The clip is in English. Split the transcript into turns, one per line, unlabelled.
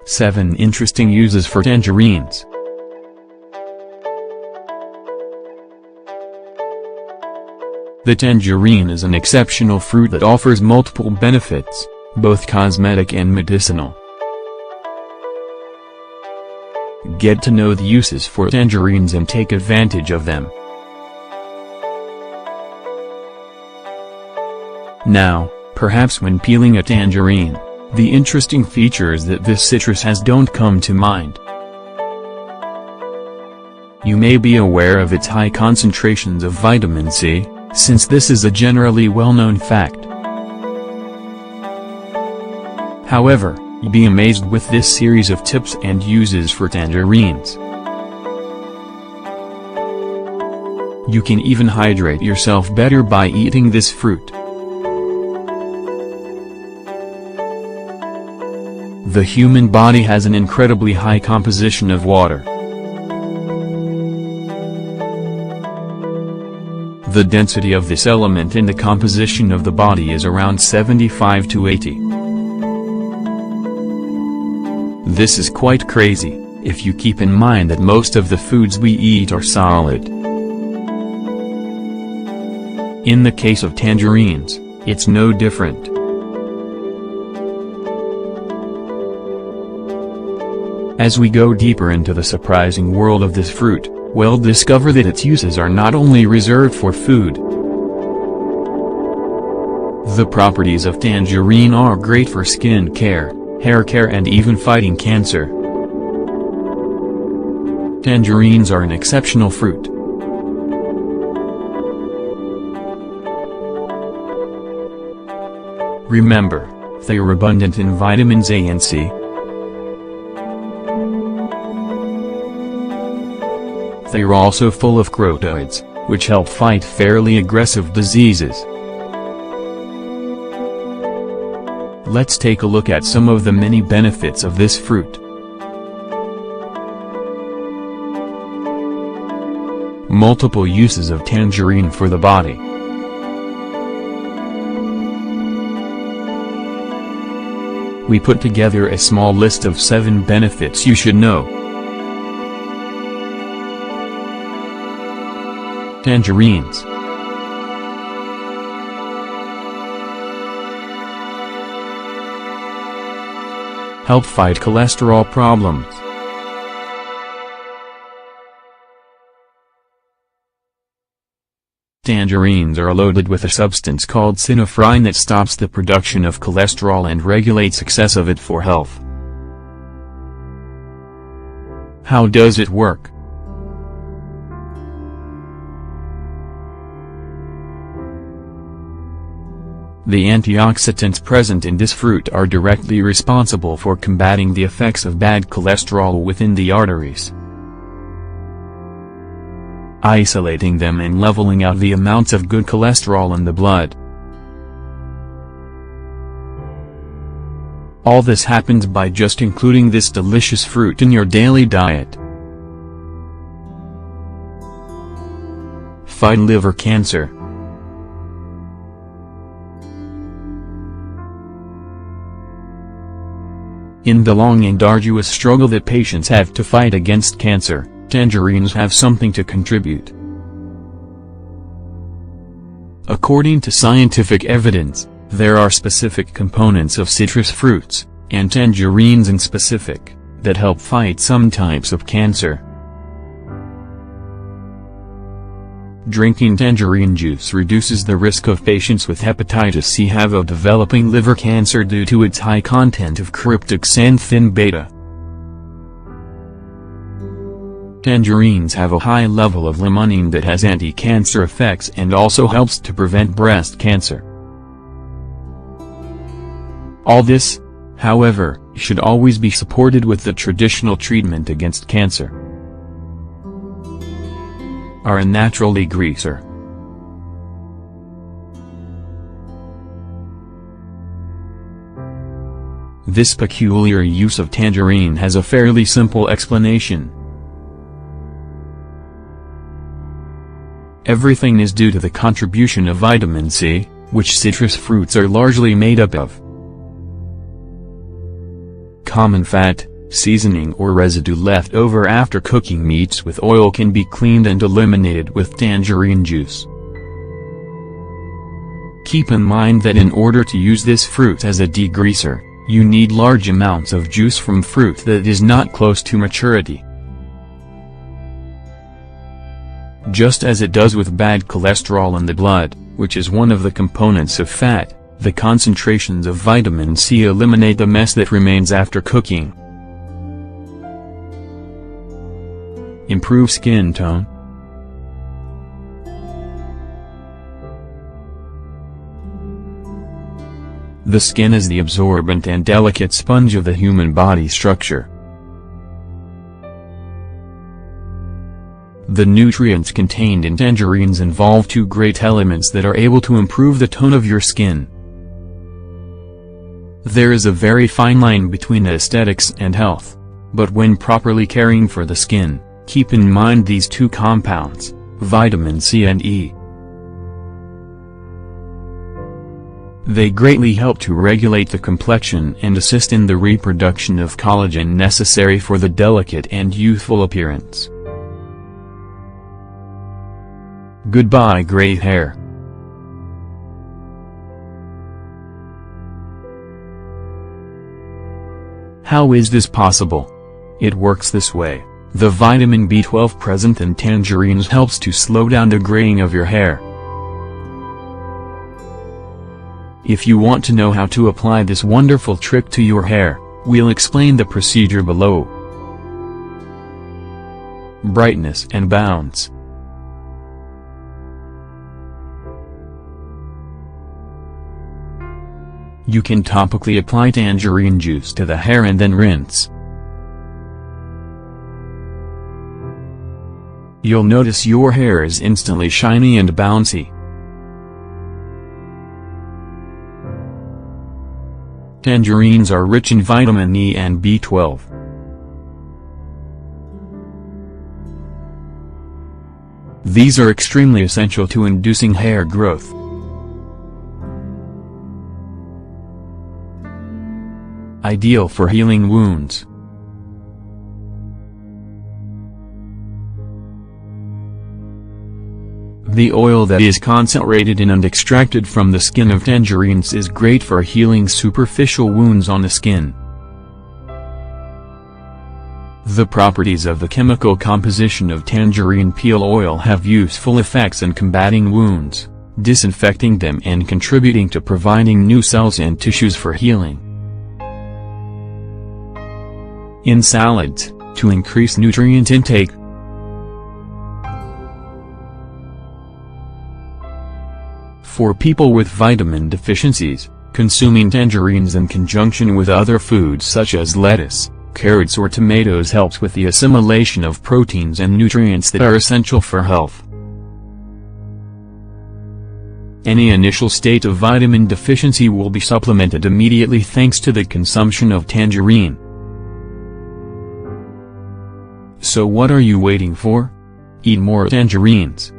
7 Interesting uses for tangerines. The tangerine is an exceptional fruit that offers multiple benefits, both cosmetic and medicinal. Get to know the uses for tangerines and take advantage of them. Now, perhaps when peeling a tangerine, the interesting features that this citrus has don't come to mind. You may be aware of its high concentrations of vitamin C, since this is a generally well-known fact. However, you'll be amazed with this series of tips and uses for tangerines. You can even hydrate yourself better by eating this fruit. The human body has an incredibly high composition of water. The density of this element in the composition of the body is around 75 to 80. This is quite crazy, if you keep in mind that most of the foods we eat are solid. In the case of tangerines, it's no different. As we go deeper into the surprising world of this fruit, we'll discover that its uses are not only reserved for food. The properties of tangerine are great for skin care, hair care and even fighting cancer. Tangerines are an exceptional fruit. Remember, they are abundant in vitamins A and C. They are also full of carotenoids, which help fight fairly aggressive diseases. Let's take a look at some of the many benefits of this fruit. Multiple uses of tangerine for the body. We put together a small list of 7 benefits you should know. Tangerines. Help fight cholesterol problems. Tangerines are loaded with a substance called synephrine that stops the production of cholesterol and regulates excess of it for health. How does it work? The antioxidants present in this fruit are directly responsible for combating the effects of bad cholesterol within the arteries, isolating them and leveling out the amounts of good cholesterol in the blood. All this happens by just including this delicious fruit in your daily diet. Fight liver cancer. In the long and arduous struggle that patients have to fight against cancer, tangerines have something to contribute. According to scientific evidence, there are specific components of citrus fruits, and tangerines in specific, that help fight some types of cancer. Drinking tangerine juice reduces the risk of patients with hepatitis C of developing liver cancer due to its high content of cryptoxanthin beta. Tangerines have a high level of limonene that has anti-cancer effects and also helps to prevent breast cancer. All this, however, should always be supported with the traditional treatment against cancer. Are a natural degreaser. This peculiar use of tangerine has a fairly simple explanation. Everything is due to the contribution of vitamin C, which citrus fruits are largely made up of. Common fat, Seasoning or residue left over after cooking meats with oil can be cleaned and eliminated with tangerine juice. Keep in mind that in order to use this fruit as a degreaser, you need large amounts of juice from fruit that is not close to maturity. Just as it does with bad cholesterol in the blood, which is one of the components of fat, the concentrations of vitamin C eliminate the mess that remains after cooking. Improve skin tone. The skin is the absorbent and delicate sponge of the human body structure. The nutrients contained in tangerines involve two great elements that are able to improve the tone of your skin. There is a very fine line between aesthetics and health, but when properly caring for the skin, keep in mind these two compounds, vitamin C and E. They greatly help to regulate the complexion and assist in the reproduction of collagen necessary for the delicate and youthful appearance. Goodbye gray hair. How is this possible? It works this way. The vitamin B12 present in tangerines helps to slow down the graying of your hair. If you want to know how to apply this wonderful trick to your hair, we'll explain the procedure below. Brightness and bounce. You can topically apply tangerine juice to the hair and then rinse. You'll notice your hair is instantly shiny and bouncy. Tangerines are rich in vitamin E and B12. These are extremely essential to inducing hair growth. Ideal for healing wounds. The oil that is concentrated in and extracted from the skin of tangerines is great for healing superficial wounds on the skin. The properties of the chemical composition of tangerine peel oil have useful effects in combating wounds, disinfecting them and contributing to providing new cells and tissues for healing. In salads, to increase nutrient intake. For people with vitamin deficiencies, consuming tangerines in conjunction with other foods such as lettuce, carrots or tomatoes helps with the assimilation of proteins and nutrients that are essential for health. Any initial state of vitamin deficiency will be supplemented immediately thanks to the consumption of tangerine. So what are you waiting for? Eat more tangerines.